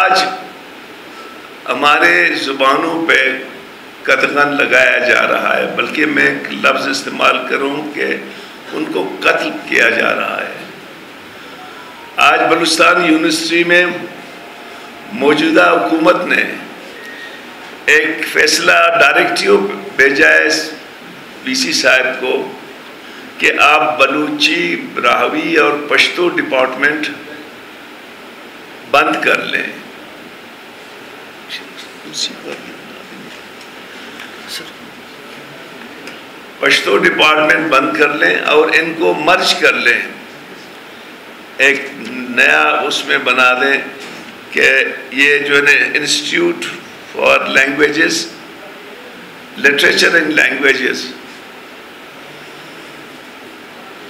آج ہمارے زبانوں پہ قدغن لگایا جا رہا ہے، بلکہ میں ایک لفظ استعمال کروں کہ ان کو قتل کیا جا رہا ہے۔ آج بلوچستان یونیورسٹی میں موجودہ حکومت نے ایک فیصلہ ڈائریکٹیو بھیجا ہے پی سی صاحب کو کہ آپ بلوچی، براہوی اور پشتو ڈپارٹمنٹ بند کر لیں۔ پشتو ڈپارٹمنٹ بند کر لیں اور ان کو مرج کر لیں، ایک نیا اس میں بنا دیں کہ یہ جو ہے institute for languages, literature and languages,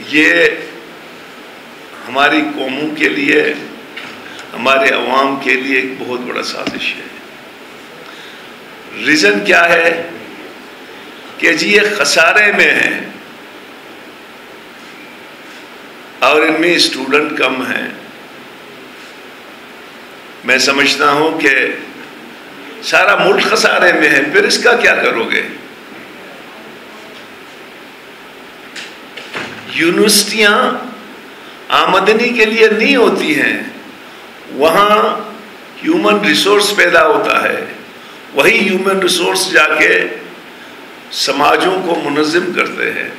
یہ ہماری قوموں کے لیے، ہمارے عوام کے لیے ایک بہت بڑا سازش ہے۔ ریزن کیا ہے کہ جی یہ خسارے میں ہیں اور ان میں اسٹوڈنٹ کم ہیں۔ میں سمجھتا ہوں کہ سارا ملک خسارے میں ہے، پھر اس کا کیا کرو گے؟ یونیورسٹیاں آمدنی کے لیے نہیں ہوتی ہیں، وہاں ہیومن ریسورس پیدا ہوتا ہے، وہی ہیومن ریسورس جا کے سماجوں کو منظم کرتے ہیں۔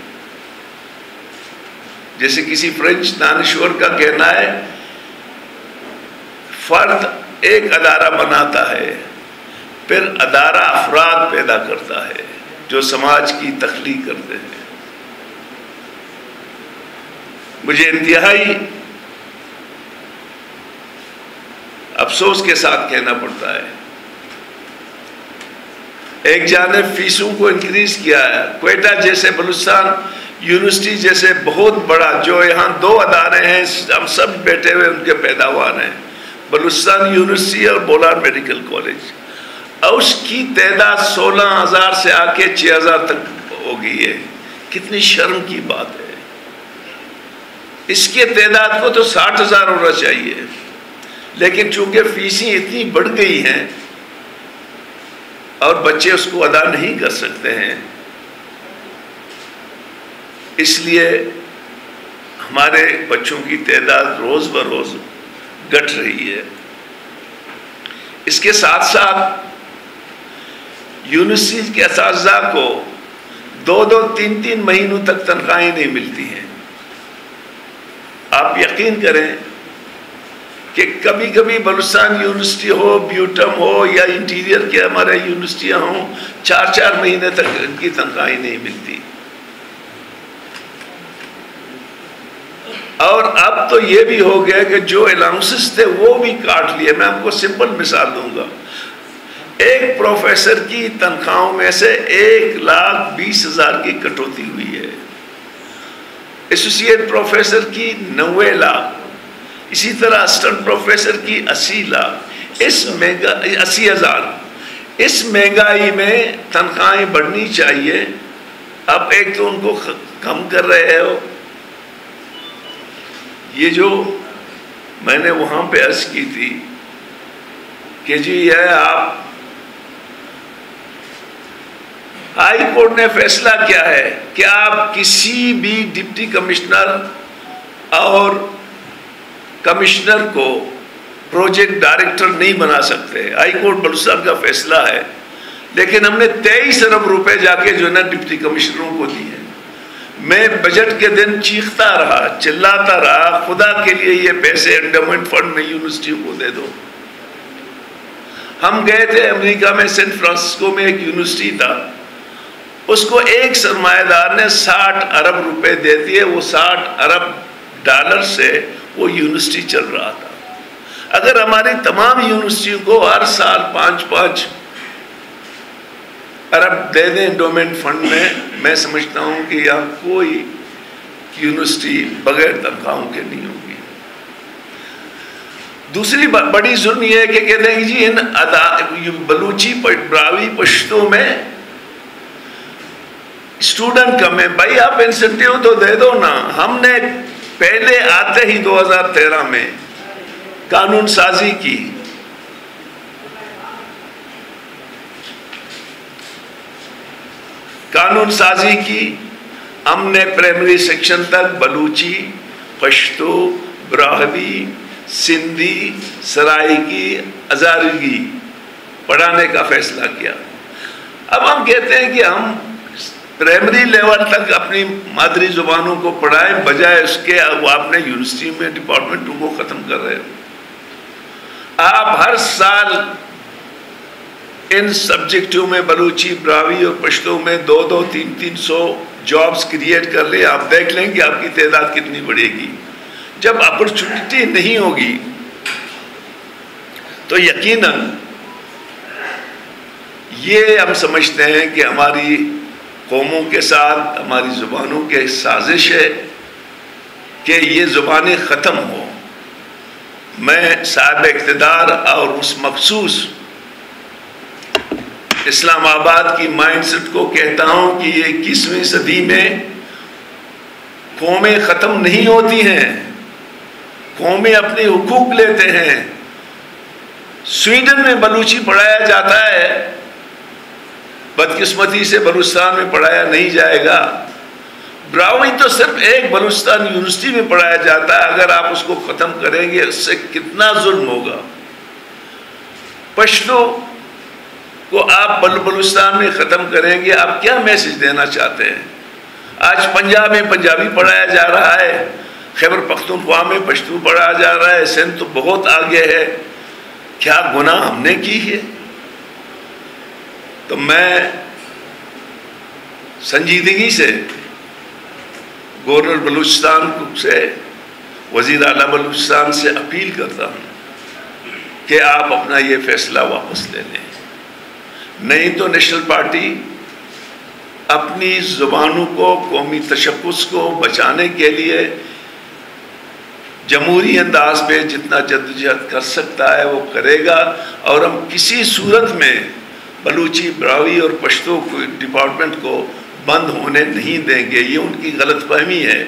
جیسے کسی فرینچ دانشور کا کہنا ہے، فرد ایک ادارہ بناتا ہے، پھر ادارہ افراد پیدا کرتا ہے جو سماج کی تخلیق کرتے ہیں۔ مجھے انتہائی افسوس کے ساتھ کہنا پڑتا ہے، ایک جانب فیسوں کو انکریز کیا ہے، کوئٹہ جیسے، بلوچستان یونیورسٹی جیسے بہت بڑا، جو یہاں 2 ادارے ہیں، ہم سب بیٹھے ہوئے ان کے پیداوار ہیں، بلوچستان یونیورسٹی اور بولار میڈیکل کالج، اور اس کی تعداد 16,000 سے آ کے 6,000 تک ہو گئی ہے۔ کتنی شرم کی بات ہے۔ اس کے تعداد کو تو 60,000 ہونا چاہیے، لیکن چونکہ فیسیں اتنی بڑھ گئی ہیں اور بچے اس کو ادا نہیں کر سکتے ہیں، اس لیے ہمارے بچوں کی تعداد روز بروز گھٹ رہی ہے۔ اس کے ساتھ ساتھ یونیورسٹی کے اساتذہ کو 2-2 3-3 مہینوں تک تنخواہیں نہیں ملتی ہیں۔ آپ یقین کریں کہ کبھی کبھی بلوچستان یونیورسٹی ہو، بیوٹم ہو یا انٹیریئر کے ہمارے یونیورسٹیاں ہوں، 4-4 مہینے تک ان کی تنخواہیں نہیں ملتی۔ اور اب تو یہ بھی ہو گیا کہ جو الاؤنسز تھے وہ بھی کاٹ لیے۔ میں آپ کو سمپل مثال دوں گا، ایک پروفیسر کی تنخواہوں میں سے 1,20,000 کی کٹوتی ہوئی ہے، ایسوسیٹ پروفیسر کی 90 لاکھ، اسی طرح اسسٹنٹ پروفیسر کی 80 لاکھ، 80,000۔ اس مہنگائی میں تنخواہیں بڑھنی چاہیے، اب ایک تو ان کو کم کر رہے ہو۔ یہ جو میں نے وہاں پہ عرض کی تھی کہ جی یہ آپ، ہائی کورٹ نے فیصلہ کیا ہے کہ آپ کسی بھی ڈپٹی کمشنر اور کمشنر کو پروجیکٹ ڈائریکٹر نہیں بنا سکتے۔ ہائی کورٹ بلوچستان کا فیصلہ ہے، لیکن ہم نے 23 ارب روپے جا کے جو ہے نا ڈپٹی کمشنروں کو دی ہیں۔ میں بجٹ کے دن چیختا رہا، چلاتا رہا، خدا کے لیے یہ پیسے انڈومنٹ فنڈ میں یونیورسٹیوں کو دے دو۔ ہم گئے تھے امریکہ میں، سین فرانسسکو میں ایک یونیورسٹی تھا، اس کو ایک سرمایہ دار نے 60 ارب روپے دے دیے، وہ 60 ارب ڈالر سے وہ یونیورسٹی چل رہا تھا۔ اگر ہماری تمام یونیورسٹیوں کو ہر سال 5-5 ارب دے دیں انڈومنٹ فنڈ میں سمجھتا ہوں کہ یہاں کوئی یونیورسٹی بغیر تنخواہوں کے نہیں ہوگی۔ دوسری بڑی ظلم یہ ہے کہ کہتے ہیں جی ان بلوچی، براوی، پشتو میں اسٹوڈنٹ کم ہے۔ بھائی آپ انسینٹیو تو دے دو نا۔ ہم نے پہلے آتے ہی 2013 میں قانون سازی کی قانون سازی کی، ہم نے پرائمری سیکشن تک بلوچی، پشتو، براہوی، سندھی، سرائیکی، ہزارگی پڑھانے کا فیصلہ کیا۔ اب ہم کہتے ہیں کہ ہم پرائمری لیول تک اپنی مادری زبانوں کو پڑھائیں، بجائے اس کے وہ اپنے یونیورسٹی میں ڈپارٹمنٹوں کو ختم کر رہے ہو۔ آپ ہر سال ان سبجیکٹوں میں بلوچی، براہوی اور پشتو میں 200 300 جابز کریٹ کر لیں، آپ دیکھ لیں کہ آپ کی تعداد کتنی بڑھے گی۔ جب اپرچونٹی نہیں ہوگی تو یقیناً یہ ہم سمجھتے ہیں کہ ہماری قوموں کے ساتھ ہماری زبانوں کے سازش ہے کہ یہ زبانیں ختم ہو۔ میں صاحب اقتدار اور اس مخصوص اسلام آباد کی مائنڈ سیٹ کو کہتا ہوں کہ یہ 21ویں صدی میں قومیں ختم نہیں ہوتی ہیں، قومیں اپنے حقوق لیتے ہیں۔ سویڈن میں بلوچی پڑھایا جاتا ہے، بدقسمتی سے بلوچستان میں پڑھایا نہیں جائے گا۔ براہوی تو صرف ایک بلوچستان یونیورسٹی میں پڑھایا جاتا ہے، اگر آپ اس کو ختم کریں گے اس سے کتنا ظلم ہوگا۔ پشتو کو آپ بلوچستان میں ختم کریں گے، آپ کیا میسج دینا چاہتے ہیں؟ آج پنجاب میں پنجابی پڑھایا جا رہا ہے، خیبر پختونخوا میں پشتو پڑھایا جا رہا ہے، سندھ تو بہت آگے ہے۔ کیا گناہ ہم نے کی ہے؟ تو میں سنجیدگی سے گورنر بلوچستان سے، وزیر اعلیٰ بلوچستان سے اپیل کرتا ہوں کہ آپ اپنا یہ فیصلہ واپس لے لیں، نہیں تو نیشنل پارٹی اپنی زبانوں کو، قومی تشخص کو بچانے کے لیے جمہوری انداز پہ جتنا جدوجہد کر سکتا ہے وہ کرے گا، اور ہم کسی صورت میں بلوچی، براہوی اور پشتو ڈپارٹمنٹ کو بند ہونے نہیں دیں گے۔ یہ ان کی غلط فہمی ہے۔